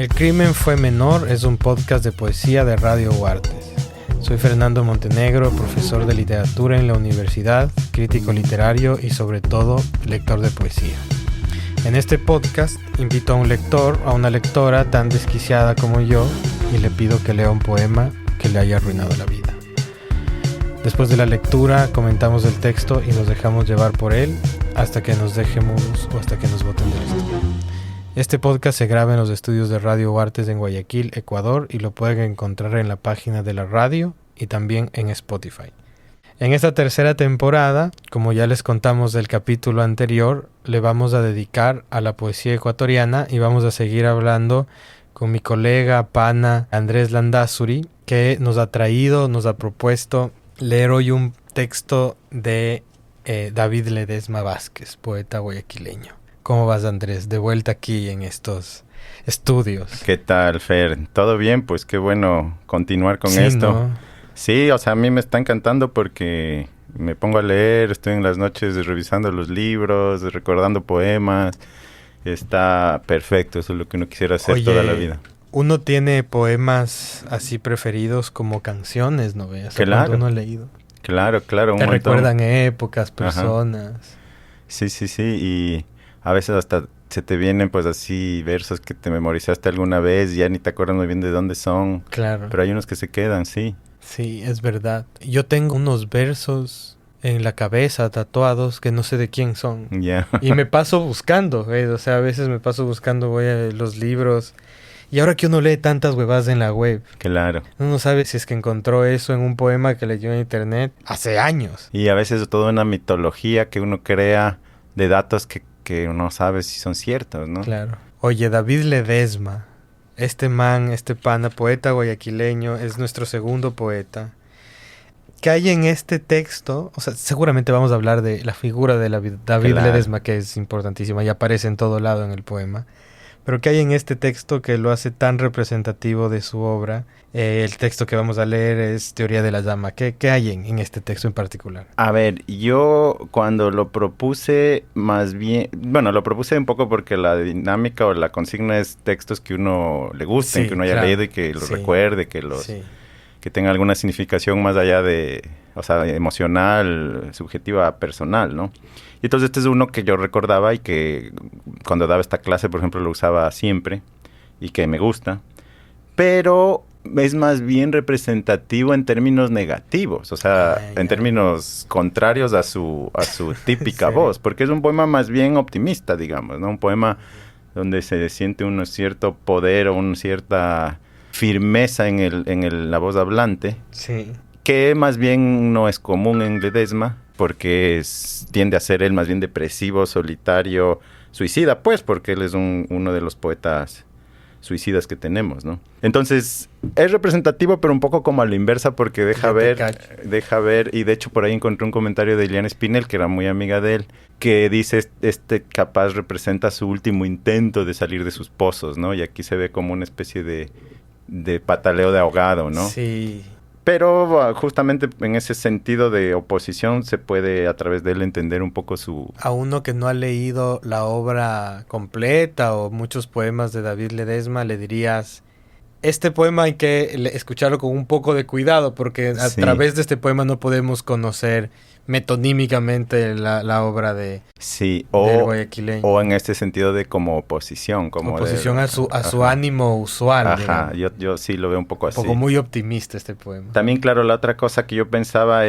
El crimen fue menor es un podcast de poesía de Radio Huartes. Soy Fernando Montenegro, profesor de literatura en la universidad, crítico literario y sobre todo lector de poesía. En este podcast invito a un lector o a una lectora tan desquiciada como yo y le pido que lea un poema que le haya arruinado la vida. Después de la lectura comentamos el texto y nos dejamos llevar por él hasta que nos dejemos o hasta que nos boten del estudio. Este podcast se graba en los estudios de Radio Huartes en Guayaquil, Ecuador, y lo pueden encontrar en la página de la radio y también en Spotify. En esta tercera temporada, como ya les contamos del capítulo anterior, le vamos a dedicar a la poesía ecuatoriana y vamos a seguir hablando con mi colega, pana, Andrés Landázuri, que nos ha propuesto leer hoy un texto de David Ledesma Vázquez, poeta guayaquileño. ¿Cómo vas, Andrés? De vuelta aquí en estos estudios. ¿Qué tal, Fer? ¿Todo bien? Pues qué bueno continuar con esto. ¿No? Sí, o sea, a mí me está encantando porque me pongo a leer, estoy en las noches revisando los libros, recordando poemas. Está perfecto, eso es lo que uno quisiera hacer toda la vida. Uno tiene poemas así preferidos como canciones, ¿no ves? Claro. Cuando uno ha leído. Claro, un Te montón. recuerdan épocas, personas. Ajá. Sí, y a veces hasta se te vienen pues así versos que te memorizaste alguna vez y ya ni te acuerdas muy bien de dónde son. Claro. Pero hay unos que se quedan, sí. Sí, es verdad. Yo tengo unos versos en la cabeza tatuados que no sé de quién son. Ya. Y me paso buscando, o sea, a veces me paso buscando, voy a los libros. Y ahora que uno lee tantas huevadas en la web, Claro. uno no sabe si es que encontró eso en un poema que leyó en internet hace años. Y a veces toda una mitología que uno crea de datos que uno sabe si son ciertos, ¿no? Claro. Oye, David Ledesma, este pana, poeta guayaquileño, es nuestro segundo poeta. ¿Qué hay en este texto? O sea, seguramente vamos a hablar de la figura de David Ledesma, que es importantísima y aparece en todo lado en el poema. Pero ¿qué hay en este texto que lo hace tan representativo de su obra? El texto que vamos a leer es Teoría de la Llama. ¿Qué hay en este texto en particular? A ver, yo cuando lo propuse, más bien... Bueno, lo propuse un poco porque la dinámica o la consigna es textos que uno le gusten, Sí, que uno haya leído y que los recuerde, que que tenga alguna significación más allá de... O sea, emocional, subjetiva, personal, ¿no? Y entonces este es uno que yo recordaba y que cuando daba esta clase, por ejemplo, lo usaba siempre y que me gusta. Pero es más bien representativo en términos negativos, o sea, en términos contrarios a su típica voz, porque es un poema más bien optimista, digamos, ¿no? Un poema donde se siente un cierto poder o una cierta firmeza en la voz hablante. Sí. Que más bien no es común en Ledesma, porque tiende a ser él más bien depresivo, solitario, suicida, pues, porque él es uno de los poetas suicidas que tenemos, ¿no? Entonces, es representativo, pero un poco como a la inversa, porque deja ver, y de hecho por ahí encontré un comentario de Liliana Espinel, que era muy amiga de él, que dice, capaz representa su último intento de salir de sus pozos, ¿no? Y aquí se ve como una especie de pataleo de ahogado, ¿no? Sí. Pero justamente en ese sentido de oposición se puede a través de él entender un poco A uno que no ha leído la obra completa o muchos poemas de David Ledesma le dirías, este poema hay que escucharlo con un poco de cuidado porque a través de este poema no podemos conocer metonímicamente la obra del guayaquileño. O en este sentido de como oposición. A su ánimo usual. Ajá, yo sí lo veo un poco así. Un poco muy optimista este poema. También, claro, la otra cosa que yo pensaba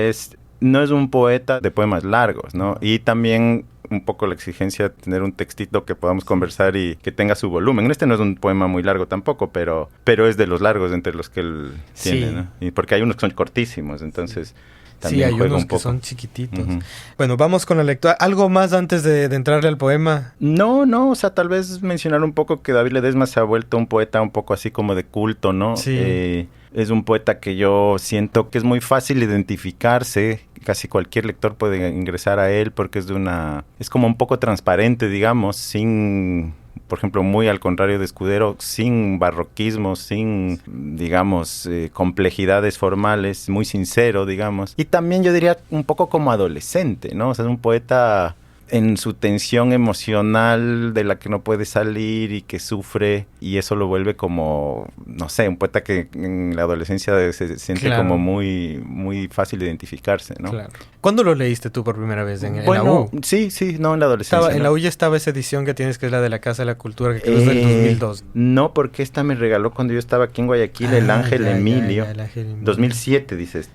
no es un poeta de poemas largos, ¿no? Y también un poco la exigencia de tener un textito que podamos conversar y que tenga su volumen. Este no es un poema muy largo tampoco, pero es de los largos entre los que él tiene, ¿no? Y porque hay unos que son cortísimos, entonces... Sí, hay unos que son chiquititos. Uh-huh. Bueno, vamos con la lectura. ¿Algo más antes de entrarle al poema? No, o sea, tal vez mencionar un poco que David Ledesma se ha vuelto un poeta un poco así como de culto, ¿no? Sí. Es un poeta que yo siento que es muy fácil identificarse. Casi cualquier lector puede ingresar a él porque es como un poco transparente, digamos, sin... Por ejemplo, muy al contrario de Escudero, sin barroquismo, sin, digamos, complejidades formales, muy sincero, digamos. Y también yo diría un poco como adolescente, ¿no? O sea, es un poeta en su tensión emocional de la que no puede salir y que sufre, y eso lo vuelve como, no sé, un poeta que en la adolescencia se siente como muy, muy fácil de identificarse, ¿no? Claro. ¿Cuándo lo leíste tú por primera vez? ¿En la U? Sí, no, en la adolescencia. En la U ya estaba esa edición que tienes, que es la de la Casa de la Cultura, que creo es del 2002. No, porque esta me regaló cuando yo estaba aquí en Guayaquil, el Ángel Emilio. El Ángel Emilio. 2007, dices.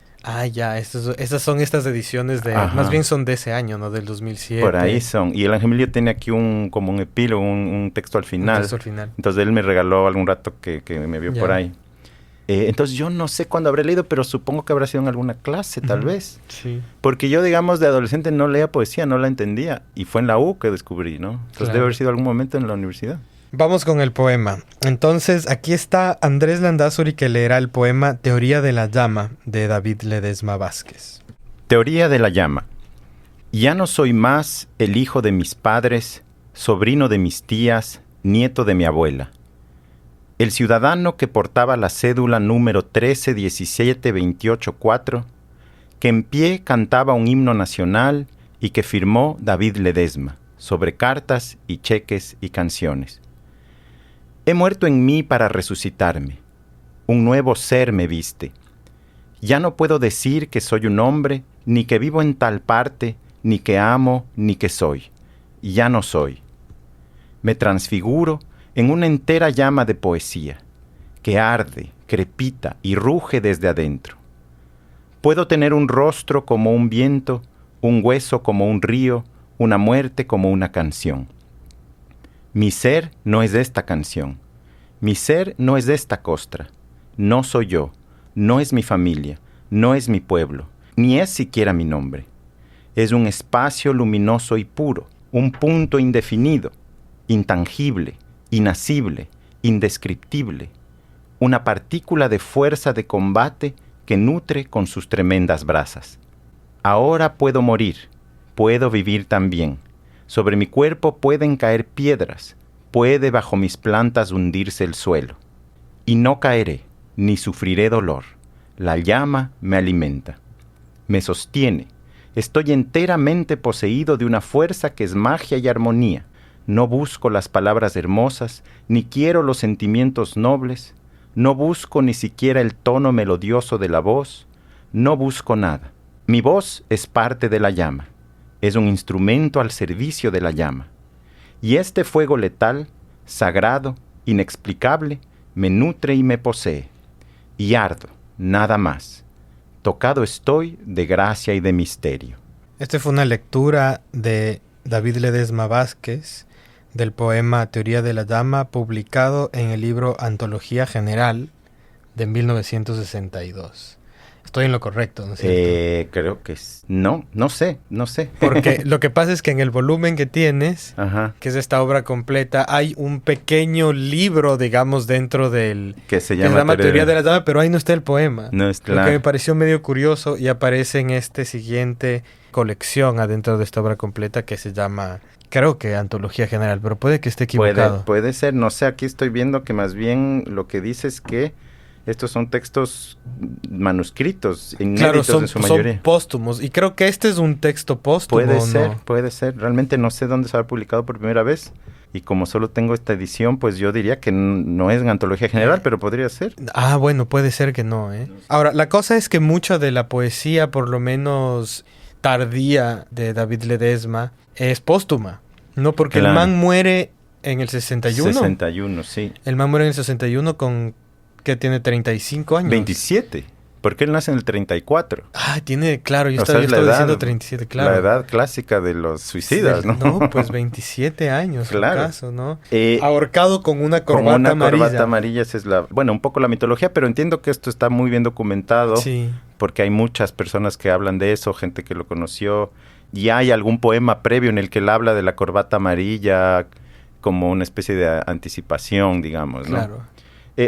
Esas son estas ediciones de... Ajá. Más bien son de ese año, ¿no? Del 2007. Por ahí son. Y el Ángel Emilio tiene aquí como un epílogo, un texto al final. Un texto al final. Entonces él me regaló algún rato que me vio por ahí. Entonces yo no sé cuándo habré leído, pero supongo que habrá sido en alguna clase, tal vez. Sí. Porque yo, digamos, de adolescente no leía poesía, no la entendía. Y fue en la U que descubrí, ¿no? Entonces debe haber sido algún momento en la universidad. Vamos con el poema. Entonces, aquí está Andrés Landázuri, que leerá el poema Teoría de la llama, de David Ledesma Vázquez. Teoría de la llama. Ya no soy más el hijo de mis padres, sobrino de mis tías, nieto de mi abuela. El ciudadano que portaba la cédula número 13-17-28-4, que en pie cantaba un himno nacional y que firmó David Ledesma, sobre cartas y cheques y canciones. He muerto en mí para resucitarme. Un nuevo ser me viste. Ya no puedo decir que soy un hombre, ni que vivo en tal parte, ni que amo, ni que soy. Ya no soy. Me transfiguro en una entera llama de poesía, que arde, crepita y ruge desde adentro. Puedo tener un rostro como un viento, un hueso como un río, una muerte como una canción. Mi ser no es esta canción. Mi ser no es esta costra. No soy yo. No es mi familia. No es mi pueblo. Ni es siquiera mi nombre. Es un espacio luminoso y puro. Un punto indefinido. Intangible. Inacible. Indescriptible. Una partícula de fuerza de combate que nutre con sus tremendas brasas. Ahora puedo morir. Puedo vivir también. Sobre mi cuerpo pueden caer piedras, puede bajo mis plantas hundirse el suelo. Y no caeré, ni sufriré dolor. La llama me alimenta. Me sostiene. Estoy enteramente poseído de una fuerza que es magia y armonía. No busco las palabras hermosas, ni quiero los sentimientos nobles. No busco ni siquiera el tono melodioso de la voz. No busco nada. Mi voz es parte de la llama. Es un instrumento al servicio de la llama. Y este fuego letal, sagrado, inexplicable, me nutre y me posee. Y ardo, nada más. Tocado estoy de gracia y de misterio. Esta fue una lectura de David Ledesma Vázquez del poema Teoría de la llama, publicado en el libro Antología General de 1962. Estoy en lo correcto, ¿no es cierto? Creo que no sé. Porque lo que pasa es que en el volumen que tienes, ajá, que es esta obra completa, hay un pequeño libro, digamos, dentro del... que se llama Teoría de la llama, pero ahí no está el poema. No está. Lo que me pareció medio curioso, y aparece en este siguiente colección adentro de esta obra completa que se llama... Creo que Antología General, pero puede que esté equivocado. Puede ser, no sé, aquí estoy viendo que más bien lo que dice es que estos son textos manuscritos, inéditos, claro, en su mayoría. Son póstumos, y creo que este es un texto póstumo. Puede ser. Realmente no sé dónde se ha publicado por primera vez, y como solo tengo esta edición, pues yo diría que no es en Antología General, pero podría ser. Ah, bueno, puede ser que no, ¿eh? Ahora, la cosa es que mucha de la poesía, por lo menos tardía, de David Ledesma, es póstuma, ¿no? Porque claro, el man muere en el 61. 61, sí. El man muere en el 61 con... que tiene 35 años. 27, porque él nace en el 34. Ah, claro, yo estaba diciendo 37, claro. La edad clásica de los suicidas, ¿no? No, pues 27 años, claro. Caso, ¿no? Ahorcado con una corbata amarilla. Con una corbata amarilla, esa es un poco la mitología, pero entiendo que esto está muy bien documentado. Sí. Porque hay muchas personas que hablan de eso, gente que lo conoció. Y hay algún poema previo en el que él habla de la corbata amarilla como una especie de anticipación, digamos, ¿no? Claro.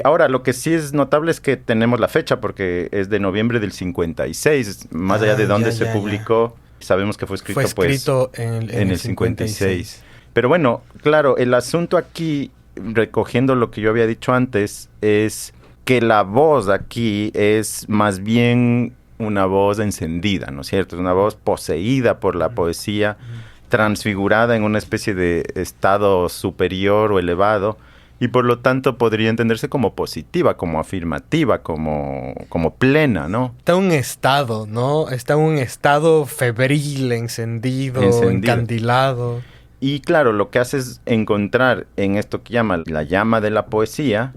Ahora, lo que sí es notable es que tenemos la fecha, porque es de noviembre del 56, más allá de dónde se publicó, sabemos que fue escrito en el 56. Pero bueno, claro, el asunto aquí, recogiendo lo que yo había dicho antes, es que la voz aquí es más bien una voz encendida, ¿no es cierto? Es una voz poseída por la poesía, transfigurada en una especie de estado superior o elevado, y por lo tanto podría entenderse como positiva, como afirmativa, como plena, ¿no? Está un estado, ¿no? Está un estado febril, encendido, encandilado. Y claro, lo que hace es encontrar en esto que llama la llama de la poesía,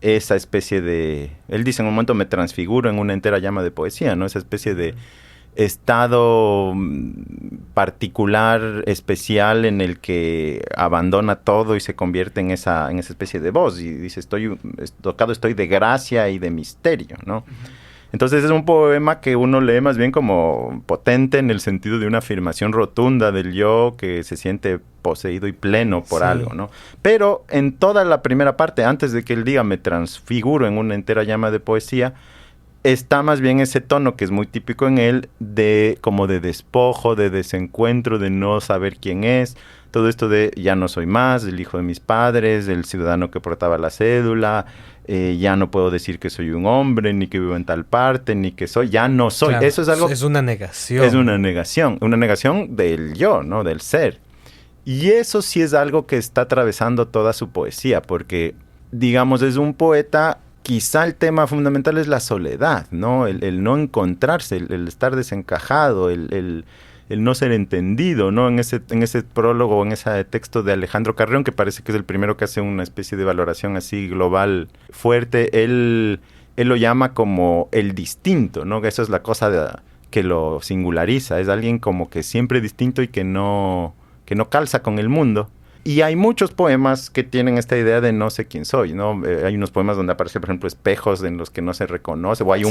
esa especie de... Él dice en un momento, me transfiguro en una entera llama de poesía, ¿no? Esa especie de estado particular, especial, en el que abandona todo y se convierte en esa especie de voz. Y dice, estoy de gracia y de misterio, ¿no? Entonces es un poema que uno lee más bien como potente en el sentido de una afirmación rotunda del yo que se siente poseído y pleno por algo, ¿no? Pero en toda la primera parte, antes de que él diga me transfiguro en una entera llama de poesía, está más bien ese tono que es muy típico en él, de como de despojo, de desencuentro, de no saber quién es. Todo esto de ya no soy más, el hijo de mis padres, el ciudadano que portaba la cédula, ya no puedo decir que soy un hombre, ni que vivo en tal parte, ni que soy, ya no soy. Claro, eso es algo... Es una negación. Es una negación del yo, ¿no? Del ser. Y eso sí es algo que está atravesando toda su poesía, porque, digamos, es un poeta... Quizá el tema fundamental es la soledad, ¿no? El no encontrarse, el estar desencajado, el no ser entendido, ¿no? En ese prólogo, en ese texto de Alejandro Carrión, que parece que es el primero que hace una especie de valoración así global fuerte, él lo llama como el distinto, ¿no? Eso es la cosa que lo singulariza. Es alguien como que siempre distinto y que no calza con el mundo. Y hay muchos poemas que tienen esta idea de no sé quién soy, ¿no? Hay unos poemas donde aparece, por ejemplo, espejos en los que no se reconoce. O hay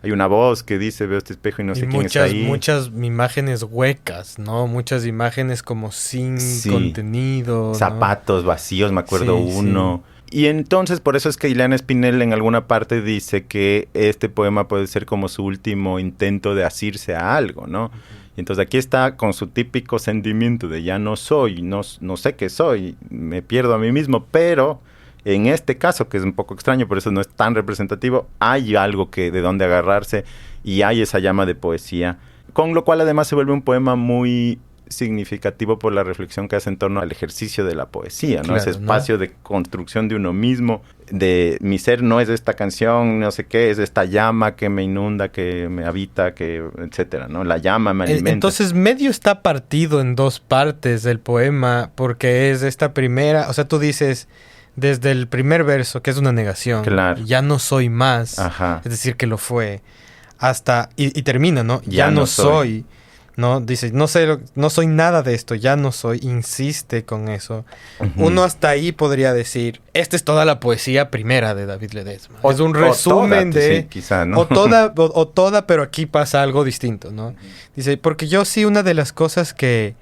una voz que dice, veo este espejo y no sé quién está ahí. Muchas imágenes huecas, ¿no? Muchas imágenes como sin contenido. Zapatos vacíos, me acuerdo uno. Y entonces, por eso es que Ileana Espinel en alguna parte dice que este poema puede ser como su último intento de asirse a algo, ¿no? Y entonces aquí está con su típico sentimiento de ya no soy, no sé qué soy, me pierdo a mí mismo, pero en este caso, que es un poco extraño, por eso no es tan representativo, hay algo de donde agarrarse y hay esa llama de poesía, con lo cual además se vuelve un poema muy significativo por la reflexión que hace en torno al ejercicio de la poesía, ¿no? Claro, ese espacio de construcción de uno mismo, de mi ser no es esta canción, no sé qué, es esta llama que me inunda, que me habita, que etcétera, ¿no? La llama me alimenta. Entonces medio está partido en dos partes del poema, porque es esta primera, o sea, tú dices desde el primer verso, que es una negación, claro, ya no soy más, es decir, que lo fue, hasta, y termina, ¿no? Ya no soy. ¿No? Dice, no soy nada de esto, ya no soy, insiste con eso. Uno hasta ahí podría decir, esta es toda la poesía primera de David Ledesma. Es un resumen de... Sí, quizá, ¿no? o toda, pero aquí pasa algo distinto, ¿no? Dice, porque yo sí, una de las cosas que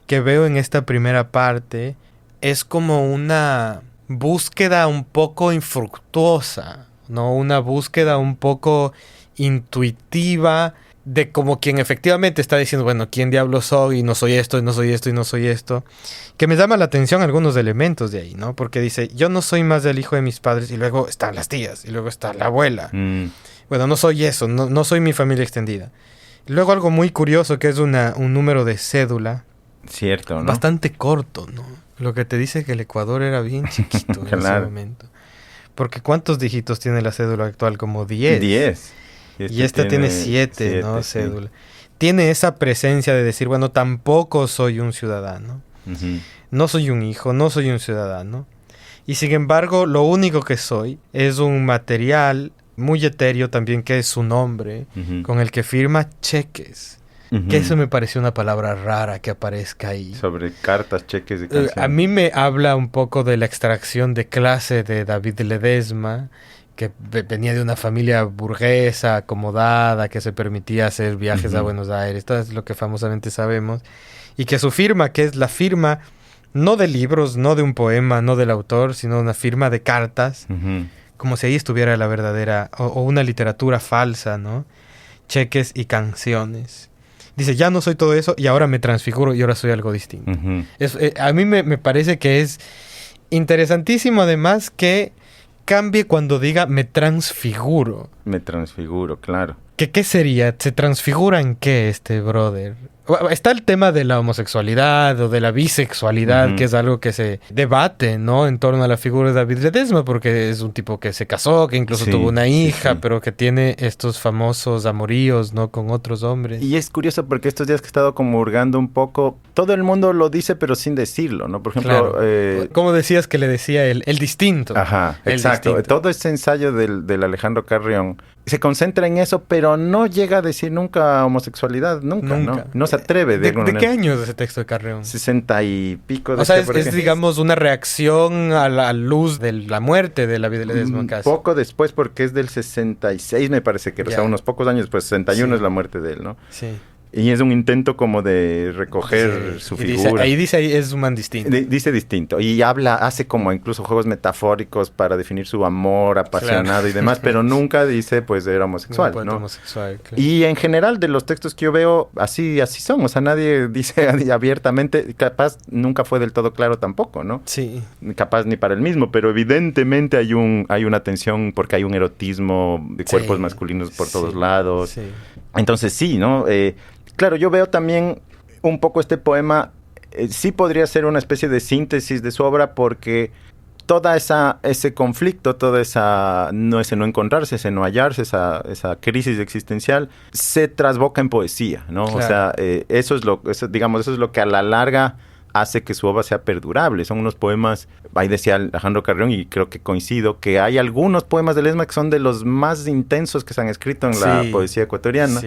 veo en esta primera parte es como una búsqueda un poco infructuosa, ¿no? Una búsqueda un poco intuitiva de como quien efectivamente está diciendo, bueno, ¿quién diablos soy? Y no soy esto, y no soy esto, y no soy esto. Que me llama la atención algunos elementos de ahí, ¿no? Porque dice, yo no soy más del hijo de mis padres, y luego están las tías, y luego está la abuela. Bueno, no soy eso, no soy mi familia extendida. Y luego algo muy curioso, que es un número de cédula. Cierto, ¿no? Bastante corto, ¿no? Lo que te dice que el Ecuador era bien chiquito en ese momento. Porque ¿cuántos dígitos tiene la cédula actual? Como 10. 10. Y esta tiene 7, ¿no? Sí. Cédula. Tiene esa presencia de decir, bueno, tampoco soy un ciudadano. No soy un hijo, no soy un ciudadano. Y sin embargo, lo único que soy es un material muy etéreo también, que es su nombre, con el que firma cheques. Que eso me pareció una palabra rara que aparezca ahí. Sobre cartas, cheques de canción. A mí me habla un poco de la extracción de clase de David Ledesma, que venía de una familia burguesa, acomodada, que se permitía hacer viajes a Buenos Aires, todo es lo que famosamente sabemos, y que su firma, que es la firma no de libros, no de un poema, no del autor, sino una firma de cartas, como si ahí estuviera la verdadera, o una literatura falsa, ¿no? Cheques y canciones. Dice, ya no soy todo eso y ahora me transfiguro y ahora soy algo distinto. A mí me parece que es interesantísimo además que cambie cuando diga me transfiguro. Me transfiguro, claro. ¿Qué sería? ¿Se transfigura en qué este brother? Está el tema de la homosexualidad o de la bisexualidad, que es algo que se debate, ¿no? En torno a la figura de David Ledesma, porque es un tipo que se casó, que incluso tuvo una hija, pero que tiene estos famosos amoríos, ¿no? Con otros hombres. Y es curioso porque estos días que he estado como hurgando un poco, todo el mundo lo dice, pero sin decirlo, ¿no? Por ejemplo... Claro. ¿Cómo decías que le decía el distinto? Ajá, el exacto. Distinto. Todo ese ensayo del Alejandro Carrión se concentra en eso, pero no llega a decir nunca homosexualidad, nunca. ¿No? No se atreve. ¿De qué año es ese texto de Carrión? 60 y pico. O sea, es digamos, una reacción a la luz de la muerte de David Ledesma casi. Poco después, porque es del 66, me parece que era. O sea, unos pocos años después, 61 es la muerte de él, ¿no? Sí. Y es un intento como de recoger su figura. Dice es un man distinto. Dice distinto. Y hace como incluso juegos metafóricos para definir su amor apasionado y demás, pero nunca dice, pues, era homosexual, ¿no? Homosexual, claro. Y en general, de los textos que yo veo, así son. O sea, nadie dice abiertamente, capaz nunca fue del todo claro tampoco, ¿no? Sí. Capaz ni para él mismo, pero evidentemente hay una tensión porque hay un erotismo de cuerpos masculinos por todos lados. Sí. Entonces sí, ¿no? Claro, yo veo también un poco este poema, sí podría ser una especie de síntesis de su obra porque toda ese conflicto, toda esa no encontrarse, ese no hallarse, esa crisis existencial, se trasboca en poesía, ¿no? Claro. O sea, eso es lo que a la larga hace que su obra sea perdurable. Son unos poemas, ahí decía Alejandro Carrión, y creo que coincido, que hay algunos poemas de Ledesma que son de los más intensos que se han escrito en la poesía ecuatoriana,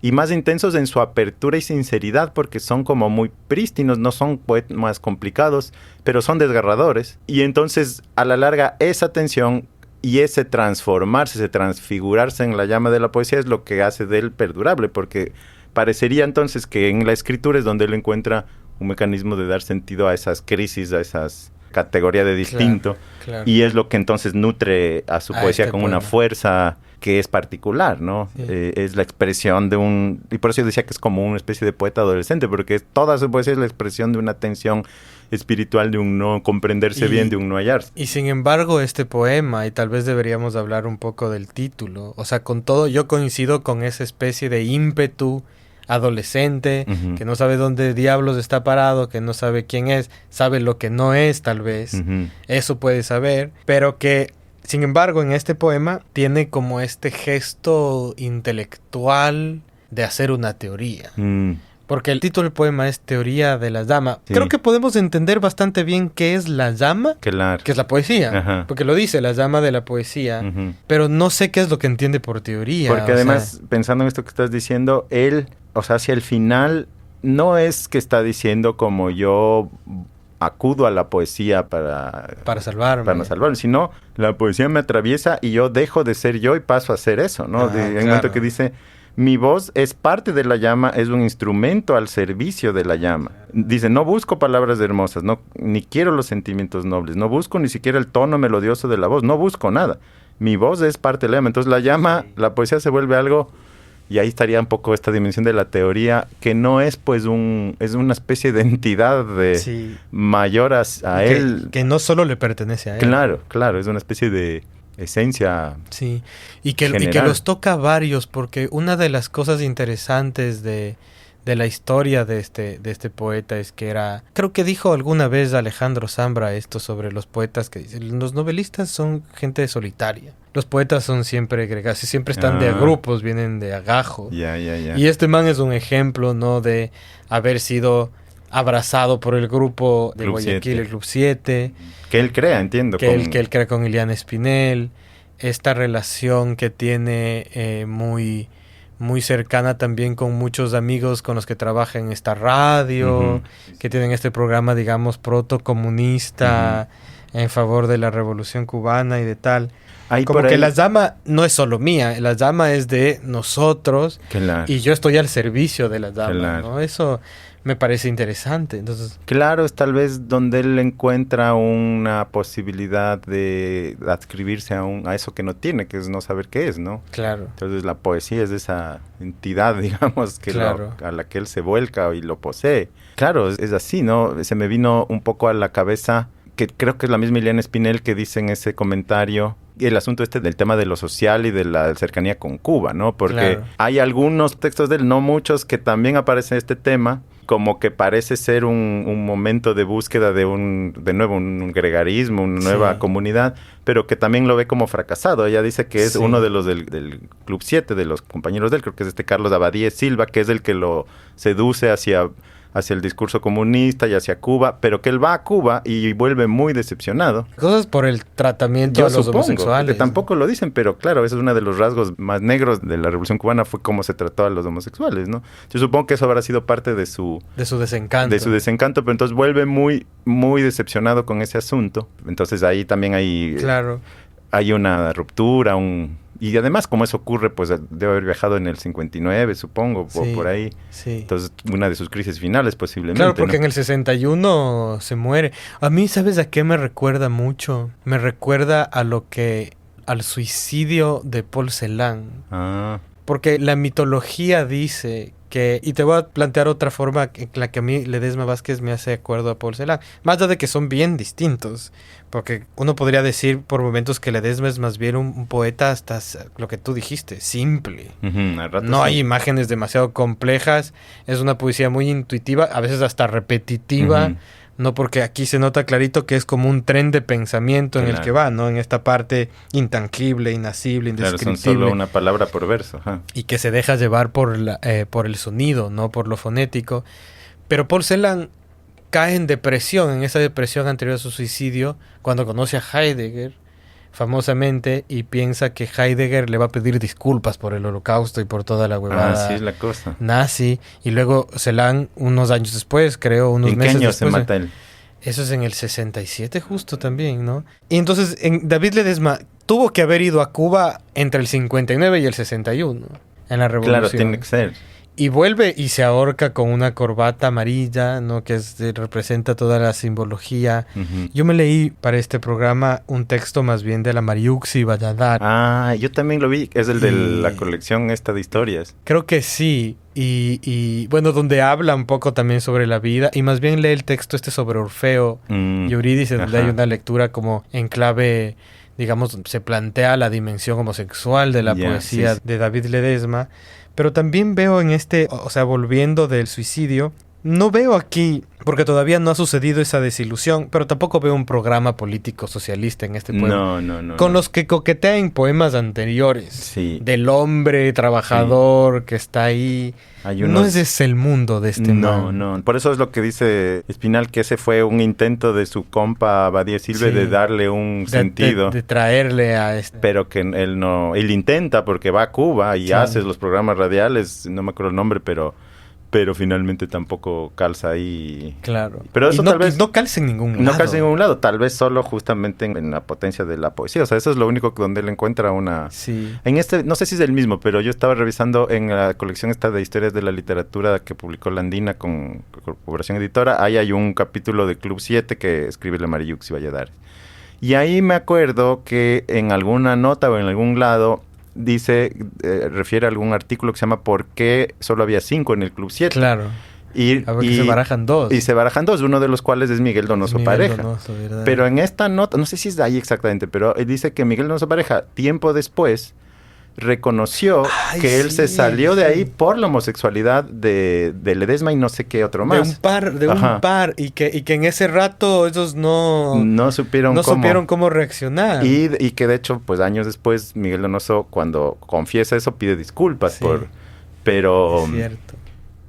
y más intensos en su apertura y sinceridad, porque son como muy prístinos, no son poemas complicados, pero son desgarradores, y entonces a la larga esa tensión y ese transformarse, ese transfigurarse en la llama de la poesía es lo que hace de él perdurable, porque parecería entonces que en la escritura es donde él encuentra un mecanismo de dar sentido a esas crisis, a esas categorías de distinto. Claro. Y es lo que entonces nutre a su poesía con una fuerza que es particular, ¿no? Sí. Es la expresión de y por eso yo decía que es como una especie de poeta adolescente, porque toda su poesía es la expresión de una tensión espiritual, de un no comprenderse bien, de un no hallarse. Y sin embargo, este poema, y tal vez deberíamos hablar un poco del título, o sea, con todo, yo coincido con esa especie de ímpetu adolescente, que no sabe dónde diablos está parado, que no sabe quién es, sabe lo que no es tal vez, eso puede saber, pero que sin embargo en este poema tiene como este gesto intelectual de hacer una teoría. Porque el título del poema es Teoría de la Llama. Sí. Creo que podemos entender bastante bien qué es la llama, claro, que es la poesía. Ajá. Porque lo dice, la llama de la poesía. Pero no sé qué es lo que entiende por teoría. Porque además, pensando en esto que estás diciendo, él, o sea, hacia el final, no es que está diciendo como yo acudo a la poesía para salvarme. Para no salvarme, sino la poesía me atraviesa y yo dejo de ser yo y paso a ser eso, ¿no? En el momento que dice... Mi voz es parte de la llama, es un instrumento al servicio de la llama. Dice, no busco palabras hermosas, ni quiero los sentimientos nobles, no busco ni siquiera el tono melodioso de la voz, no busco nada. Mi voz es parte de la llama. Entonces la llama, la poesía se vuelve algo, y ahí estaría un poco esta dimensión de la teoría, que no es pues es una especie de entidad mayor a él. Que no solo le pertenece a él. Claro, es una especie de esencia. Sí, y que los toca a varios, porque una de las cosas interesantes de la historia de este poeta es que creo que dijo alguna vez Alejandro Zambra esto sobre los poetas, que dice, los novelistas son gente solitaria, los poetas son siempre gregas, siempre están de a grupos, vienen de agajos. Y este man es un ejemplo, ¿no? De haber sido abrazado por el grupo de Guayaquil, el Club 7. Que él crea, entiendo. Que él crea con Iliana Espinel. Esta relación que tiene muy, muy cercana también con muchos amigos con los que trabaja en esta radio, que tienen este programa, digamos, protocomunista en favor de la Revolución Cubana y de tal. Como que la llama no es solo mía, la llama es de nosotros, y yo estoy al servicio de la llama, ¿no? Eso me parece interesante. Entonces, claro, es tal vez donde él encuentra una posibilidad de adscribirse a eso que no tiene, que es no saber qué es, ¿no? Claro. Entonces la poesía es esa entidad, digamos, que a la que él se vuelca y lo posee. Claro, es así, ¿no? Se me vino un poco a la cabeza que creo que es la misma Ileana Espinel que dice en ese comentario el asunto del tema de lo social y de la cercanía con Cuba, ¿no? Porque hay algunos textos de él, no muchos, que también aparece este tema, como que parece ser un momento de búsqueda de nuevo un gregarismo, una nueva comunidad, pero que también lo ve como fracasado. Ella dice que es uno de los del Club 7, de los compañeros de él, creo que es Carlos Abadie Silva, que es el que lo seduce hacia el discurso comunista y hacia Cuba, pero que él va a Cuba y vuelve muy decepcionado. Cosas por el tratamiento a los homosexuales. Que tampoco lo dicen, pero claro, ese es uno de los rasgos más negros de la Revolución Cubana, fue cómo se trató a los homosexuales, ¿no? Yo supongo que eso habrá sido parte de su desencanto. De su desencanto, pero entonces vuelve muy, muy decepcionado con ese asunto. Entonces ahí también hay una ruptura, y además, como eso ocurre, pues debe haber viajado en el 59, supongo, por ahí. Sí. Entonces, una de sus crisis finales, posiblemente. Claro, porque en el 61 se muere. A mí, ¿sabes a qué me recuerda mucho? Me recuerda al suicidio de Paul Celan. Ah. Porque la mitología dice que, y te voy a plantear otra forma en la que a mí Ledesma Vázquez me hace acuerdo a Paul Celan, más allá de que son bien distintos, porque uno podría decir por momentos que Ledesma es más bien un poeta hasta lo que tú dijiste, simple. No hay imágenes demasiado complejas, es una poesía muy intuitiva, a veces hasta repetitiva. No, porque aquí se nota clarito que es como un tren de pensamiento en el que va, ¿no? En esta parte intangible, inasible, indescriptible. Claro, son solo una palabra por verso. Y que se deja llevar por el sonido, no por lo fonético. Pero Paul Celan cae en depresión, en esa depresión anterior a su suicidio, cuando conoce a Heidegger, famosamente, y piensa que Heidegger le va a pedir disculpas por el Holocausto y por toda la huevada así es la cosa. nazi, y luego Celan, unos años después, creo, unos meses después. ¿En qué año se mata él? Eso es en el 67 justo también, ¿no? Y entonces David Ledesma tuvo que haber ido a Cuba entre el 59 y el 61, en la Revolución. Claro, tiene que ser. Y vuelve y se ahorca con una corbata amarilla, ¿no? Que representa toda la simbología. Yo me leí para este programa un texto más bien de la Mariuxi Valladares. Yo también lo vi. Es el de la colección esta de historias. Creo que sí. Y bueno, donde habla un poco también sobre la vida. Y más bien lee el texto sobre Orfeo y Eurídice, donde hay una lectura como en clave, digamos, se plantea la dimensión homosexual de la poesía de David Ledesma. Pero también veo en volviendo del suicidio, no veo aquí, porque todavía no ha sucedido esa desilusión, pero tampoco veo un programa político socialista en este pueblo. No. Con los que coquetea en poemas anteriores. Sí. Del hombre trabajador que está ahí. No ese es el mundo de este man. No. Por eso es lo que dice Espinal, que ese fue un intento de su compa Abadie Silva de darle un sentido. De traerle a este. Pero que él intenta porque va a Cuba y hace los programas radiales, no me acuerdo el nombre, pero finalmente tampoco calza ahí. Claro. Pero eso tal vez no calza en ningún lado. No calza en ningún lado, tal vez solo justamente en la potencia de la poesía. O sea, eso es lo único donde él encuentra una... Sí. En no sé si es el mismo, pero yo estaba revisando en la colección esta de historias de la literatura que publicó La Andina con Corporación Editora. Ahí hay un capítulo de Club 7 que escribe la Mariuxi Valladares. Y ahí me acuerdo que en alguna nota o en algún lado refiere a algún artículo que se llama ¿Por qué solo había 5 en el Club 7? Claro. Y se barajan 2. Y se barajan 2, uno de los cuales es Miguel Donoso Pareja. Pero en esta nota, no sé si es de ahí exactamente, pero él dice que Miguel Donoso Pareja, tiempo después, reconoció que él se salió de ahí por la homosexualidad de Ledesma y no sé qué otro más. De un par, y que en ese rato ellos no supieron cómo reaccionar. Y que de hecho, pues años después, Miguel Donoso, cuando confiesa eso, pide disculpas pero... Es cierto.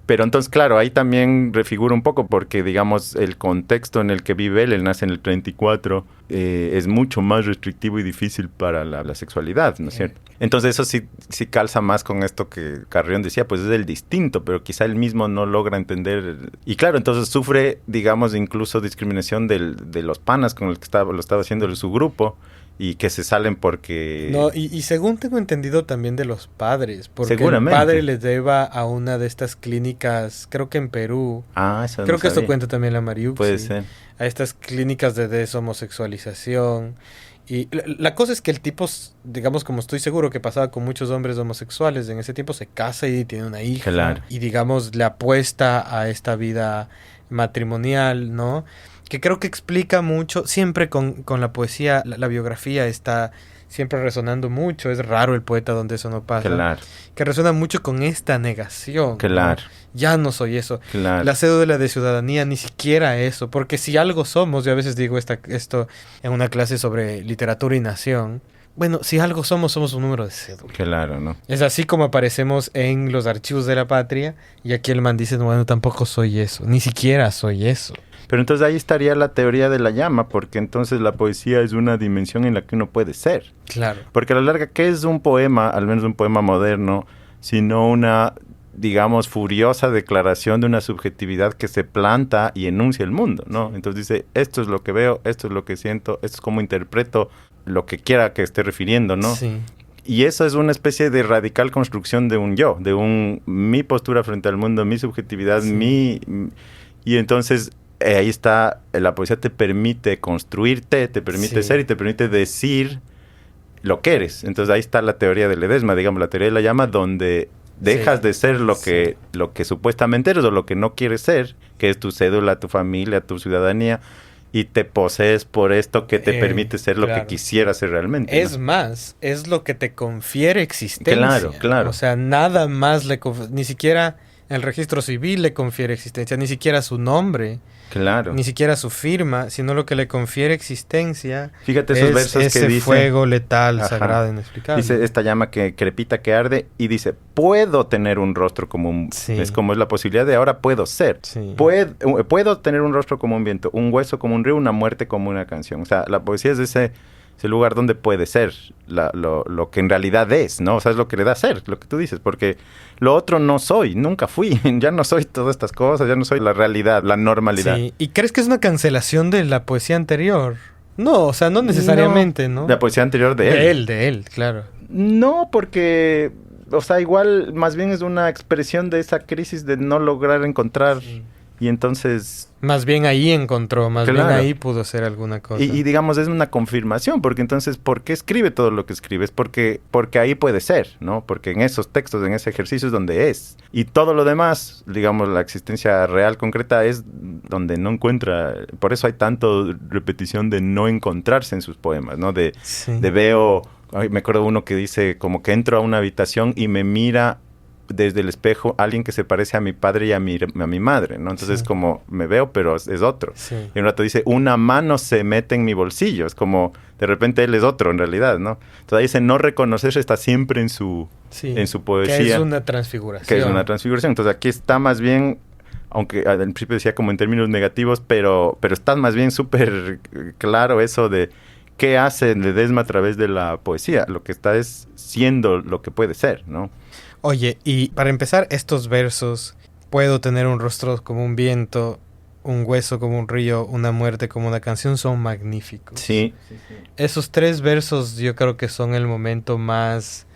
Pero entonces, claro, ahí también refigura un poco porque, digamos, el contexto en el que vive él nace en el 34, es mucho más restrictivo y difícil para la sexualidad, ¿no es cierto? Entonces eso sí calza más con esto que Carrión decía, pues es el distinto, pero quizá él mismo no logra entender. Y claro, entonces sufre, digamos, incluso discriminación de los panas con el que lo estaba haciendo su grupo. Y que se salen porque... No, y según tengo entendido también de los padres. Porque el padre les lleva a una de estas clínicas, creo que en Perú. Eso creo que esto cuenta también la Mariuxi. Puede ser. A estas clínicas de deshomosexualización. Y la cosa es que el tipo, digamos, como estoy seguro que pasaba con muchos hombres homosexuales, en ese tiempo se casa y tiene una hija. Claro. Y digamos, le apuesta a esta vida matrimonial, ¿no? que creo que explica mucho, siempre con la poesía, la biografía está siempre resonando mucho, es raro el poeta donde eso no pasa, Claro. que resuena mucho con esta negación, Claro. ¿no? Ya no soy eso. Claro. La cédula de ciudadanía ni siquiera eso, porque si algo somos, yo a veces digo esto en una clase sobre literatura y nación, bueno, si algo somos un número de cédula. Claro, ¿no? Es así como aparecemos en los archivos de la patria, y aquí el man dice, bueno, tampoco soy eso, ni siquiera soy eso. Pero entonces ahí estaría la teoría de la llama, porque entonces la poesía es una dimensión en la que uno puede ser. Claro. Porque a la larga, ¿qué es un poema, al menos un poema moderno, sino una, digamos, furiosa declaración de una subjetividad que se planta y enuncia el mundo, ¿no? Entonces dice, esto es lo que veo, esto es lo que siento, esto es como interpreto lo que quiera que esté refiriendo, ¿no? Sí. Y eso es una especie de radical construcción de un yo, de mi postura frente al mundo, mi subjetividad, Sí. Y entonces ahí está, la poesía te permite construirte, te permite Sí. ser y te permite decir lo que eres. Entonces ahí está la teoría del edesma, digamos, la teoría de la llama, donde dejas de ser lo que supuestamente eres o lo que no quieres ser, que es tu cédula, tu familia, tu ciudadanía, y te posees por esto que te permite ser lo que quisieras ser realmente. Es más, es lo que te confiere existencia. Claro, claro. O sea, nada más ni siquiera el registro civil le confiere existencia, ni siquiera su nombre. Claro. Ni siquiera su firma, sino lo que le confiere existencia. Fíjate esos versos que ese dice, fuego letal, ajá, sagrado, inexplicable. Dice esta llama que crepita, que arde, y dice, puedo tener un rostro como un... Sí. Es como es la posibilidad de ahora puedo ser. Sí. Puedo tener un rostro como un viento, un hueso como un río, una muerte como una canción. O sea, la poesía es ese lugar donde puede ser lo que en realidad es, ¿no? O sea, es lo que le da ser, lo que tú dices, porque lo otro no soy, nunca fui, ya no soy todas estas cosas, ya no soy la realidad, la normalidad. Sí. ¿Y crees que es una cancelación de la poesía anterior? No, o sea, no necesariamente, ¿no? La poesía anterior de él. De él, claro. No, porque, o sea, igual más bien es una expresión de esa crisis de no lograr encontrar, y entonces... Más bien ahí encontró, más Claro. bien ahí pudo ser alguna cosa. Y digamos, es una confirmación, porque entonces, ¿por qué escribe todo lo que escribe? Es porque ahí puede ser, ¿no? Porque en esos textos, en ese ejercicio es donde es. Y todo lo demás, digamos, la existencia real, concreta, es donde no encuentra. Por eso hay tanto repetición de no encontrarse en sus poemas, ¿no? De veo, me acuerdo uno que dice, como que entro a una habitación y me mira desde el espejo alguien que se parece a mi padre y a mi madre, ¿no? Entonces como me veo, pero es otro. Sí. Y un rato dice, una mano se mete en mi bolsillo. Es como, de repente él es otro en realidad, ¿no? Entonces ahí dice, no reconocerse está siempre en su poesía. Que es una transfiguración. Que es una transfiguración. Entonces aquí está más bien, aunque al principio decía como en términos negativos, pero está más bien súper claro eso de qué hace Ledesma a través de la poesía. Lo que está es siendo lo que puede ser, ¿no? Oye, y para empezar, estos versos, puedo tener un rostro como un viento, un hueso como un río, una muerte como una canción, son magníficos. Sí. Esos 3 versos yo creo que son el momento más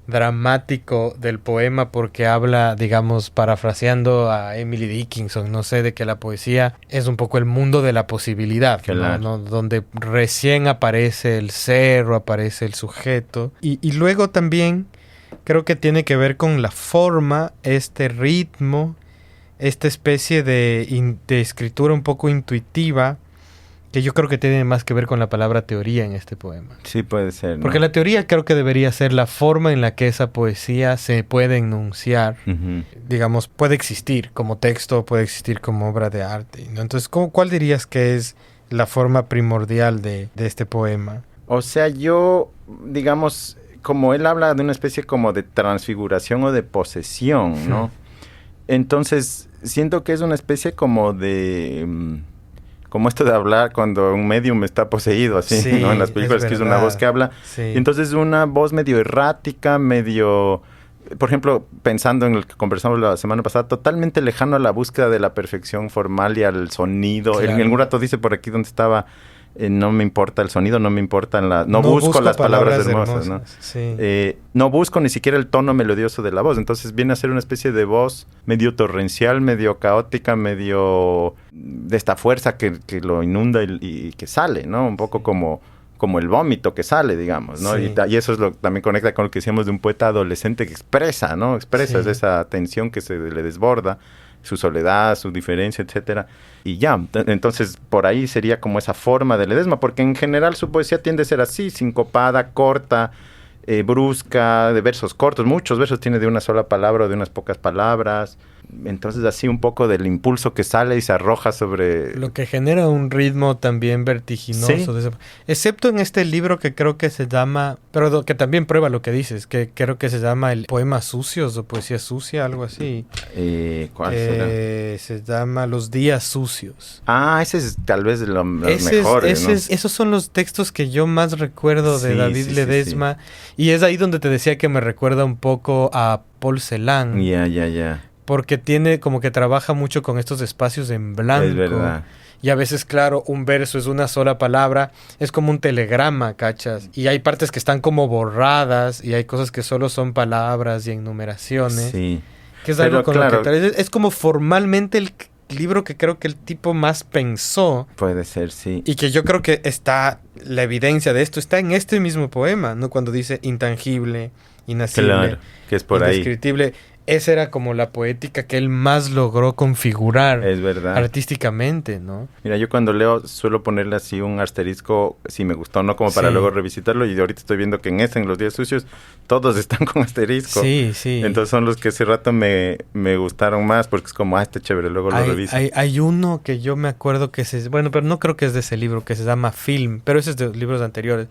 dramático del poema, porque habla, digamos, parafraseando a Emily Dickinson, no sé, de que la poesía es un poco el mundo de la posibilidad, claro. ¿no? Donde recién aparece el ser o aparece el sujeto. Y luego también creo que tiene que ver con la forma, este ritmo, esta especie de escritura un poco intuitiva, que yo creo que tiene más que ver con la palabra teoría en este poema. Sí, puede ser, ¿no? Porque la teoría creo que debería ser la forma en la que esa poesía se puede enunciar. Uh-huh. Digamos, puede existir como texto, puede existir como obra de arte, ¿no? Entonces, ¿cuál dirías que es la forma primordial de este poema? O sea, yo, digamos, como él habla de una especie como de transfiguración o de posesión, ¿no? Entonces, siento que es una especie como de... como esto de hablar cuando un medium está poseído, así, sí, ¿no? En las películas que es una voz que habla. Sí. Y entonces una voz medio errática, medio... Por ejemplo, pensando en el que conversamos la semana pasada, totalmente lejano a la búsqueda de la perfección formal y al sonido. Claro. En algún rato dice por aquí donde estaba... no me importa el sonido, no me importan las... No busco las palabras hermosas, ¿no? Sí. No busco ni siquiera el tono melodioso de la voz. Entonces viene a ser una especie de voz medio torrencial, medio caótica, medio de esta fuerza que lo inunda y que sale, ¿no? Un poco como el vómito que sale, digamos, ¿no? Sí. Y eso es también conecta con lo que decíamos de un poeta adolescente que expresa, ¿no? Expresa esa tensión que se le desborda. su soledad, su diferencia, etcétera. Y ya, entonces por ahí sería como esa forma de Ledesma, porque en general su poesía tiende a ser así, sincopada, corta, brusca, de versos cortos. Muchos versos tiene de una sola palabra o de unas pocas palabras. Entonces así un poco del impulso que sale y se arroja sobre... Lo que genera un ritmo también vertiginoso. Sí. Excepto en este libro que creo que se llama... Pero que también prueba lo que dices, que creo que se llama el Poemas Sucios o Poesía Sucia, algo así. ¿Cuál será? Se llama Los Días Sucios. Ah, ese es tal vez de los mejores, ¿no? Esos son los textos que yo más recuerdo de David Ledesma. Sí. Y es ahí donde te decía que me recuerda un poco a Paul Celan. Ya. Porque tiene como que trabaja mucho con estos espacios en blanco. Es verdad. Y a veces, claro, un verso es una sola palabra. Es como un telegrama, ¿cachas? Y hay partes que están como borradas. Y hay cosas que solo son palabras y enumeraciones. Sí. Que es algo con lo que... Es como formalmente el libro que creo que el tipo más pensó. Puede ser, sí. Y que yo creo que está... La evidencia de esto está en este mismo poema, ¿no? Cuando dice intangible, inacible. Claro, que es por indescriptible. Ahí. Esa era como la poética que él más logró configurar. Es verdad. Artísticamente, ¿no? Mira, yo cuando leo suelo ponerle así un asterisco, si me gustó, no como para luego revisitarlo. Y ahorita estoy viendo que en Los Días Sucios, todos están con asterisco. Sí. Entonces son los que ese rato me gustaron más, porque es como, este chévere, luego lo reviso. Hay uno que yo me acuerdo que bueno, pero no creo que es de ese libro, que se llama Film, pero ese es de los libros anteriores.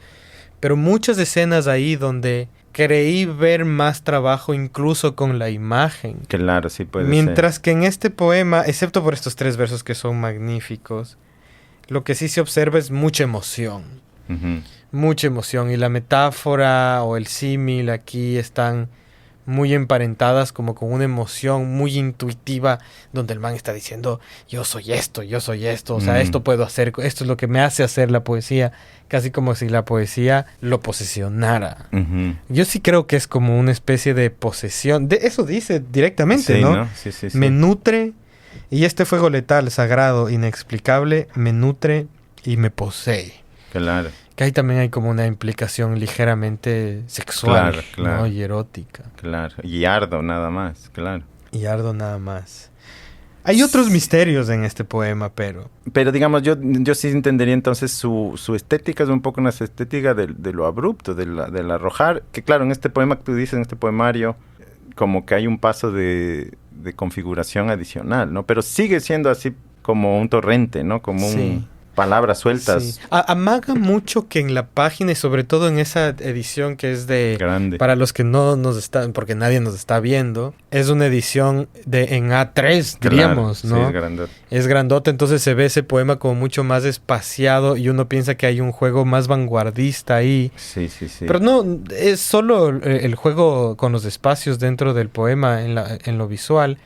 Pero muchas escenas ahí donde... creí ver más trabajo incluso con la imagen. Claro, sí puede ser. Mientras que en este poema, excepto por estos 3 versos que son magníficos, lo que sí se observa es mucha emoción. Uh-huh. Mucha emoción. Y la metáfora o el símil aquí están muy emparentadas como con una emoción muy intuitiva, donde el man está diciendo, yo soy esto, o sea, esto puedo hacer, esto es lo que me hace hacer la poesía, casi como si la poesía lo posesionara. Uh-huh. Yo sí creo que es como una especie de posesión, de eso dice directamente, sí, ¿no? Sí. Me nutre, y este fuego letal, sagrado, inexplicable, me nutre y me posee. Claro. Que ahí también hay como una implicación ligeramente sexual, claro. ¿no? Y erótica. Claro, y ardo nada más, claro. Y ardo nada más. Hay otros misterios en este poema, pero... Pero digamos, yo sí entendería entonces su estética es un poco una estética de lo abrupto, del arrojar. Que claro, en este poema que tú dices, en este poemario, como que hay un paso de configuración adicional, ¿no? Pero sigue siendo así como un torrente, ¿no? Como un... palabras sueltas. Sí. Amaga mucho que en la página y sobre todo en esa edición que es de... grande. Para los que no nos están... Porque nadie nos está viendo. Es una edición en A3, diríamos, claro, ¿no? Sí, es grandote. Es grandote, entonces se ve ese poema como mucho más espaciado y uno piensa que hay un juego más vanguardista ahí. Sí. Pero no, es solo el juego con los espacios dentro del poema en lo visual.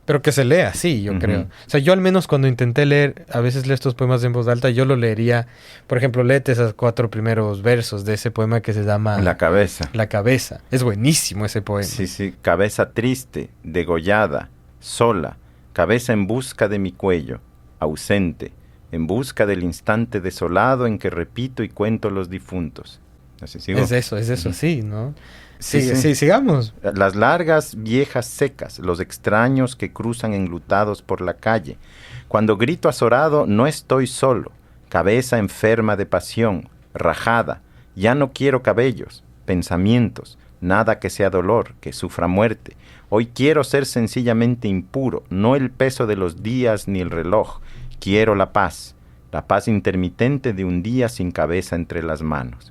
Pero que se lea así, yo creo. O sea, yo al menos cuando intenté leer, a veces leo estos poemas en voz alta, yo lo leería, por ejemplo, léete esos 4 primeros versos de ese poema que se llama... La cabeza. La cabeza. Es buenísimo ese poema. Sí. Cabeza triste, degollada, sola, cabeza en busca de mi cuello, ausente, en busca del instante desolado en que repito y cuento los difuntos. ¿Así sigo? Es eso, sí, ¿no? Sí, sigamos. Las largas viejas secas, los extraños que cruzan enlutados por la calle. Cuando grito azorado, no estoy solo. Cabeza enferma de pasión, rajada. Ya no quiero cabellos, pensamientos, nada que sea dolor, que sufra muerte. Hoy quiero ser sencillamente impuro, no el peso de los días ni el reloj. Quiero la paz intermitente de un día sin cabeza entre las manos.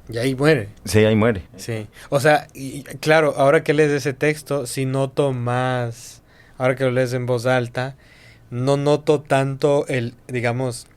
Y ahí muere. Sí, ahí muere. Sí. O sea, y, claro, ahora que lees ese texto, sí noto más, ahora que lo lees en voz alta, no noto tanto digamos...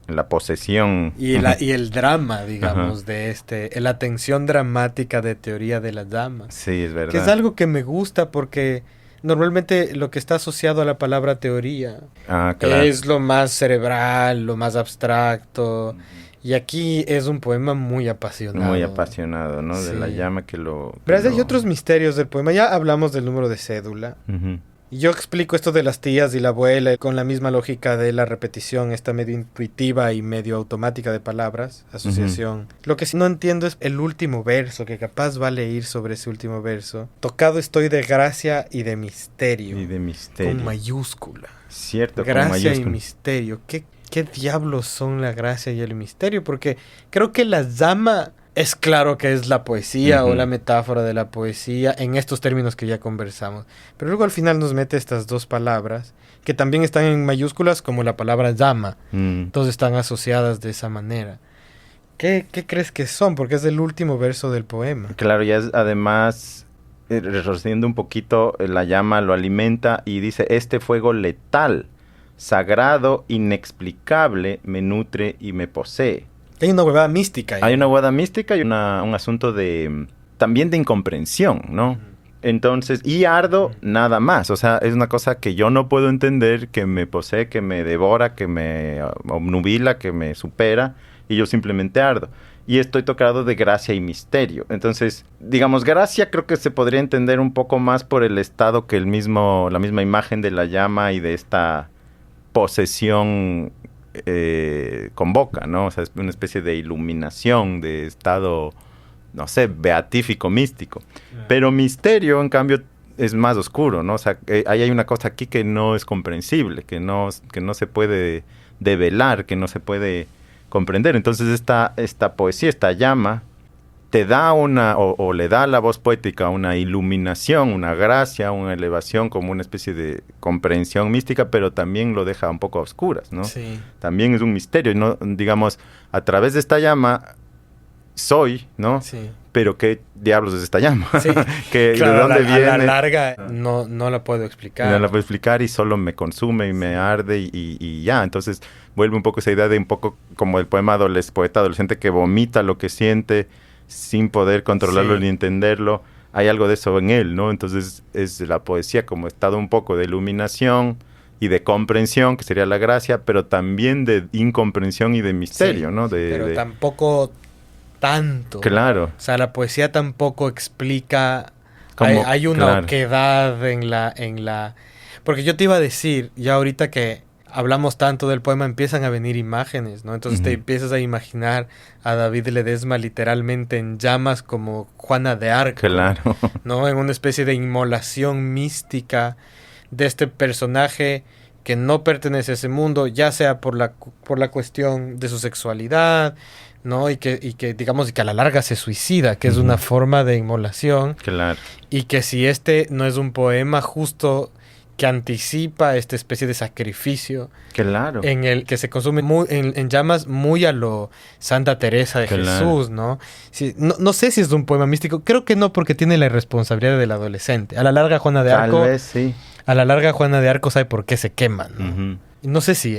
la posesión. Y el drama, digamos, de la tensión dramática de Teoría de las Damas. Sí, es verdad. Que es algo que me gusta porque normalmente lo que está asociado a la palabra teoría claro. es lo más cerebral, lo más abstracto... Y aquí es un poema muy apasionado. Muy apasionado, ¿no? Sí. De la llama que lo... Pero hay otros misterios del poema. Ya hablamos del número de cédula. Uh-huh. Yo explico esto de las tías y la abuela con la misma lógica de la repetición, esta medio intuitiva y medio automática de palabras, asociación. Lo que sí no entiendo es el último verso, que capaz va a leer sobre ese último verso. Tocado estoy de gracia y de misterio. Y de misterio. Con mayúscula. Cierto, gracia con mayúscula. Y misterio. ¿Qué diablos son la gracia y el misterio? Porque creo que la llama es claro que es la poesía o la metáfora de la poesía en estos términos que ya conversamos. Pero luego al final nos mete estas dos palabras que también están en mayúsculas como la palabra llama. Entonces están asociadas de esa manera. ¿Qué crees que son? Porque es el último verso del poema. Claro, ya es además, retorciendo un poquito, la llama lo alimenta y dice, este fuego letal, sagrado, inexplicable, me nutre y me posee. Hay una huevada mística ahí. Hay una huevada mística y un asunto también de incomprensión, ¿no? Entonces, y ardo nada más. O sea, es una cosa que yo no puedo entender, que me posee, que me devora, que me obnubila, que me supera, y yo simplemente ardo. Y estoy tocado de gracia y misterio. Entonces, digamos, gracia creo que se podría entender un poco más por el estado que la misma imagen de la llama y de esta posesión convoca, ¿no? O sea, es una especie de iluminación, de estado, no sé, beatífico, místico. Pero misterio, en cambio, es más oscuro, ¿no? O sea, ahí hay una cosa aquí que no es comprensible, que no se puede develar, que no se puede comprender. Entonces esta poesía, esta llama, te da o le da a la voz poética una iluminación, una gracia, una elevación, como una especie de comprensión mística, pero también lo deja un poco a oscuras, ¿no? Sí. También es un misterio, ¿no? Digamos, a través de esta llama soy, ¿no? Sí. Pero ¿qué diablos es esta llama? Sí. Claro, ¿de dónde viene? A la larga no la puedo explicar. No la puedo explicar y solo me consume y me arde y ya. Entonces vuelve un poco esa idea de un poco como el poeta adolescente que vomita lo que siente sin poder controlarlo ni entenderlo. Hay algo de eso en él, ¿no? Entonces es la poesía como estado un poco de iluminación y de comprensión, que sería la gracia, pero también de incomprensión y de misterio, ¿no? Pero tampoco tanto. Claro. O sea, la poesía tampoco explica... Hay una oquedad en la... Porque yo te iba a decir, ya ahorita que hablamos tanto del poema, empiezan a venir imágenes, ¿no? Entonces te empiezas a imaginar a David Ledesma literalmente en llamas como Juana de Arco. Claro. ¿No? En una especie de inmolación mística de este personaje que no pertenece a ese mundo, ya sea por la cuestión de su sexualidad, ¿no? Y que digamos que a la larga se suicida, que es una forma de inmolación. Claro. Y que si no es un poema justo que anticipa esta especie de sacrificio, claro, en el que se consume en llamas muy a lo Santa Teresa de Jesús, ¿no? Sí, no sé si es un poema místico, creo que no, porque tiene la irresponsabilidad del adolescente. A la larga Juana de Arco, tal vez sí. A la larga Juana de Arco sabe por qué se quema, ¿no? Y no sé si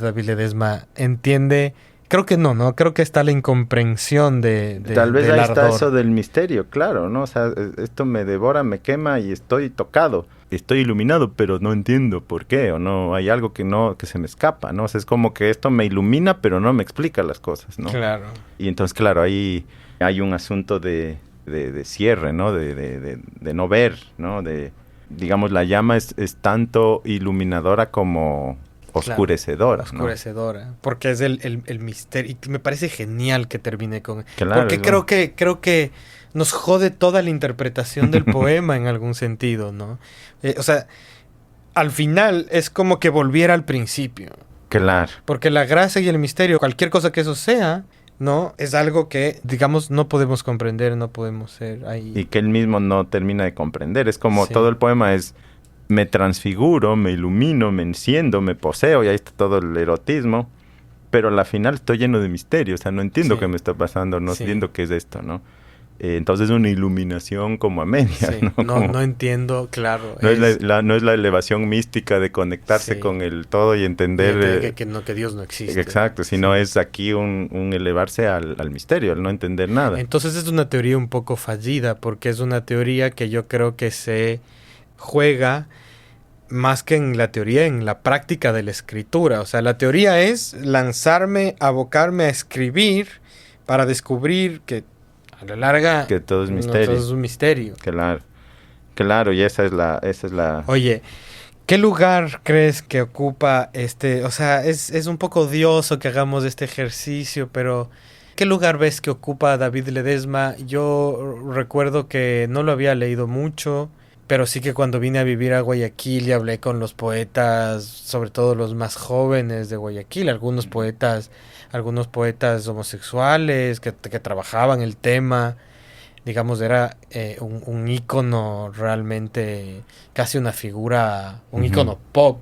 David Ledesma entiende. Creo que no, creo que está la incomprensión de tal vez ahí ardor. Está eso del misterio, claro, ¿no? O sea, esto me devora, me quema y estoy tocado, estoy iluminado, pero no entiendo por qué, o no, hay algo que se me escapa, ¿no? O sea, es como que esto me ilumina, pero no me explica las cosas, ¿no? Claro. Y entonces, claro, ahí hay un asunto de cierre, ¿no? De no ver, ¿no? Digamos, la llama es tanto iluminadora como oscurecedora. Claro, oscurecedora, ¿no? Porque es el misterio. Y me parece genial que termine con... Claro, porque creo que nos jode toda la interpretación del poema en algún sentido, ¿no? O sea, al final es como que volviera al principio. Claro. Porque la gracia y el misterio, cualquier cosa que eso sea, ¿no? Es algo que, digamos, no podemos comprender, no podemos ser ahí. Y que él mismo no termina de comprender. Es como todo el poema es... Me transfiguro, me ilumino, me enciendo, me poseo, y ahí está todo el erotismo, pero al final estoy lleno de misterio, o sea, no entiendo qué me está pasando, no entiendo qué es esto, ¿no? Entonces es una iluminación como a medias, ¿no? No entiendo, claro. No es la elevación mística de conectarse con el todo y entender... que Dios no existe. Exacto, sino es aquí un elevarse al misterio, al no entender nada. Entonces es una teoría un poco fallida, porque es una teoría que yo creo que se juega más que en la teoría, en la práctica de la escritura. O sea, la teoría es abocarme a escribir para descubrir que a la larga que todo es misterio. Todo es un misterio. Claro. Claro, y esa es la... Oye, ¿qué lugar crees que ocupa o sea, es un poco odioso que hagamos este ejercicio, pero ¿qué lugar ves que ocupa David Ledesma? Yo recuerdo que no lo había leído mucho, pero sí que cuando vine a vivir a Guayaquil y hablé con los poetas, sobre todo los más jóvenes de Guayaquil, algunos poetas homosexuales que trabajaban el tema, digamos, era un ícono realmente, casi una figura, un ícono pop,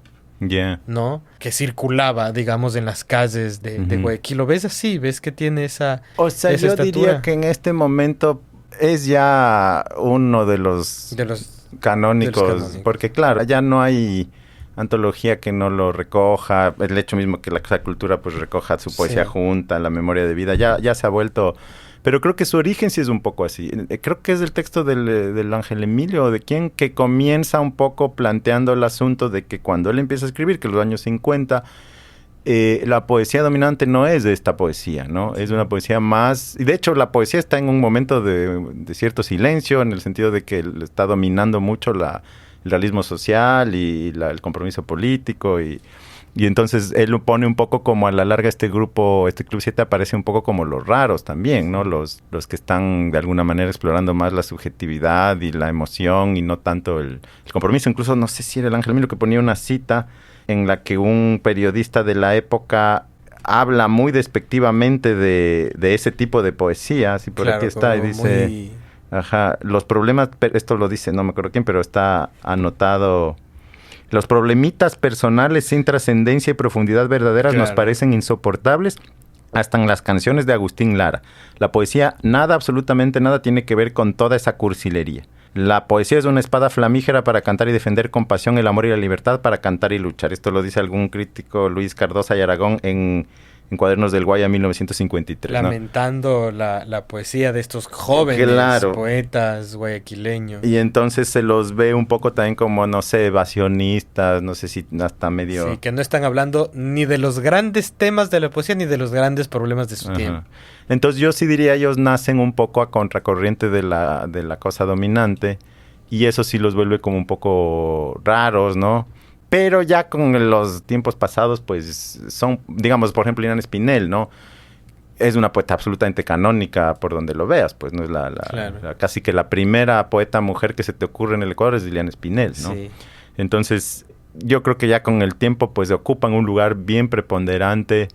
¿no? Que circulaba, digamos, en las calles de Guayaquil. ¿Lo ves así? ¿Ves que tiene esa yo estatura? Diría que en este momento es ya uno de los canónicos, porque claro, ya no hay antología que no lo recoja, el hecho mismo que la Casa de Cultura pues recoja su poesía junta, la memoria de vida, ya se ha vuelto, pero creo que su origen sí es un poco así. Creo que es del texto del Ángel Emilio, de quien que comienza un poco planteando el asunto de que cuando él empieza a escribir, que en los años 50, la poesía dominante no es de esta poesía, ¿no? Es una poesía más... Y de hecho, la poesía está en un momento de cierto silencio, en el sentido de que está dominando mucho el realismo social y el compromiso político. Y entonces él lo pone un poco como a la larga este grupo, este Club 7 aparece un poco como los raros también, ¿no? Los que están de alguna manera explorando más la subjetividad y la emoción y no tanto el compromiso. Incluso no sé si era el Ángel Emilio que ponía una cita en la que un periodista de la época habla muy despectivamente de ese tipo de poesía, así por aquí está, y dice, los problemas, esto lo dice, no me acuerdo quién, pero está anotado, los problemitas personales sin trascendencia y profundidad verdaderas nos parecen insoportables, hasta en las canciones de Agustín Lara. La poesía, absolutamente nada tiene que ver con toda esa cursilería. La poesía es una espada flamígera para cantar y defender con pasión el amor y la libertad, para cantar y luchar. Esto lo dice algún crítico, Luis Cardosa y Aragón, en Cuadernos del Guaya 1953. Lamentando, ¿no? la poesía de estos jóvenes poetas guayaquileños. Y entonces se los ve un poco también como, no sé, evasionistas, no sé si hasta medio... Sí, que no están hablando ni de los grandes temas de la poesía ni de los grandes problemas de su tiempo. Entonces yo sí diría, ellos nacen un poco a contracorriente de la cosa dominante, y eso sí los vuelve como un poco raros, ¿no? Pero ya con los tiempos pasados, pues son, digamos, por ejemplo, Liliana Espinel, ¿no? Es una poeta absolutamente canónica por donde lo veas, pues no es casi que la primera poeta mujer que se te ocurre en el Ecuador es Liliana Espinel, ¿no? Sí. Entonces, yo creo que ya con el tiempo, pues ocupan un lugar bien preponderante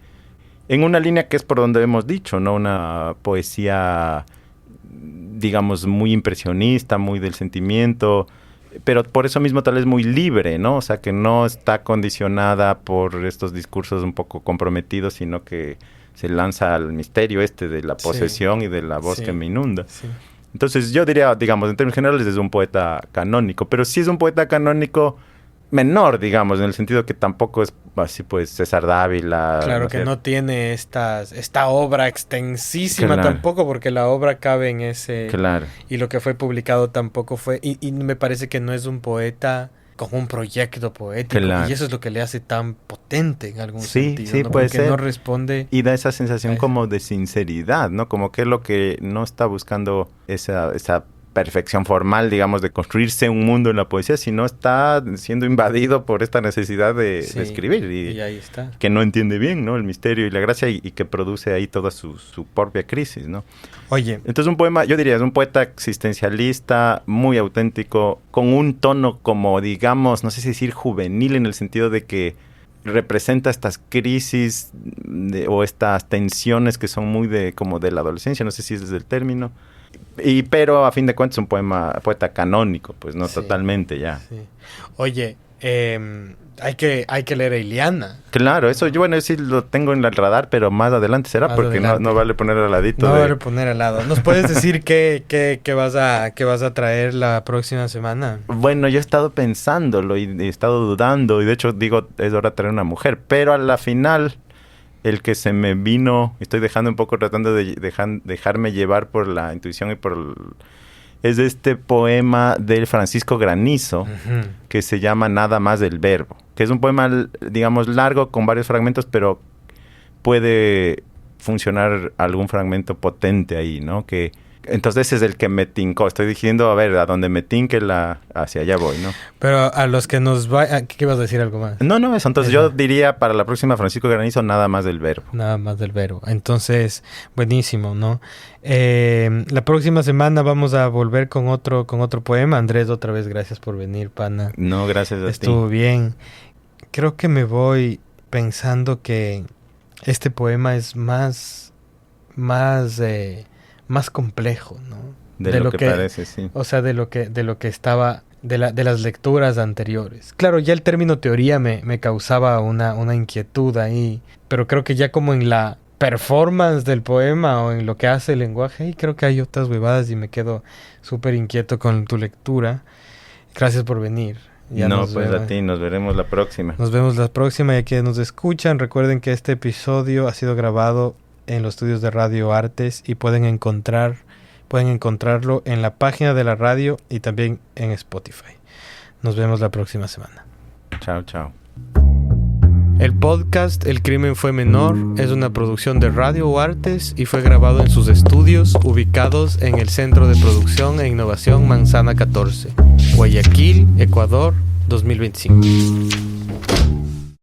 en una línea que es por donde hemos dicho, ¿no? Una poesía, digamos, muy impresionista, muy del sentimiento, pero por eso mismo tal vez muy libre, ¿no? O sea, que no está condicionada por estos discursos un poco comprometidos, sino que se lanza al misterio de la posesión y de la voz que me inunda. Sí. Entonces yo diría, digamos, en términos generales es un poeta canónico, pero sí es un poeta canónico menor, digamos, en el sentido que tampoco es así, pues, César Dávila. Claro, que no tiene esta obra extensísima tampoco, porque la obra cabe en ese... Claro. Y lo que fue publicado tampoco fue... Y me parece que no es un poeta con un proyecto poético. Claro. Y eso es lo que le hace tan potente en algún sentido. Sí, ¿no? puede porque ser. No responde... Y da esa sensación como de sinceridad, ¿no? Como que es lo que no está buscando esa perfección formal, digamos, de construirse un mundo en la poesía, sino está siendo invadido por esta necesidad de escribir. Y ahí está. Que no entiende bien, ¿no? El misterio y la gracia, y que produce ahí toda su propia crisis, ¿no? Oye. Entonces un poema, yo diría, es un poeta existencialista, muy auténtico, con un tono como, digamos, no sé si decir juvenil, en el sentido de que representa estas crisis o estas tensiones que son muy como de la adolescencia, no sé si ese es el término. Pero a fin de cuentas es un poeta canónico, pues no totalmente ya. Sí. Oye, hay que leer a Ileana. Claro, eso yo sí lo tengo en el radar, pero más adelante será, porque no vale poner al ladito. No vale poner al lado. ¿Nos puedes decir qué vas a traer la próxima semana? Bueno, yo he estado pensándolo y he estado dudando, y de hecho digo, es hora de traer una mujer, pero a la final... El que se me vino, estoy dejando un poco, tratando de dejarme llevar por la intuición es este poema del Francisco Granizo, que se llama Nada más del verbo, que es un poema, digamos, largo, con varios fragmentos, pero puede funcionar algún fragmento potente ahí, ¿no? Que Entonces ese es el que me tincó. Estoy diciendo, a ver, a donde me tinque hacia allá voy, ¿no? Pero a los que nos va... ¿Qué ibas a decir algo más? No, eso. Entonces yo diría para la próxima Francisco Granizo nada más del verbo. Nada más del verbo. Entonces, buenísimo, ¿no? La próxima semana vamos a volver con otro poema. Andrés, otra vez gracias por venir, pana. No, gracias a ti. Estuvo bien. Creo que me voy pensando que este poema es más complejo, ¿no? De lo que parece, sí. O sea, de lo que estaba, de las lecturas anteriores. Claro, ya el término teoría me causaba una inquietud ahí, pero creo que ya como en la performance del poema o en lo que hace el lenguaje, y creo que hay otras huevadas y me quedo súper inquieto con tu lectura. Gracias por venir. A ti, nos veremos la próxima. Nos vemos la próxima, y a quienes nos escuchan, recuerden que este episodio ha sido grabado en los estudios de Radio Artes y pueden encontrarlo en la página de la radio y también en Spotify. Nos vemos la próxima semana. Chao, chao. El podcast El Crimen Fue Menor es una producción de Radio Artes y fue grabado en sus estudios ubicados en el Centro de Producción e Innovación Manzana 14, Guayaquil, Ecuador, 2025.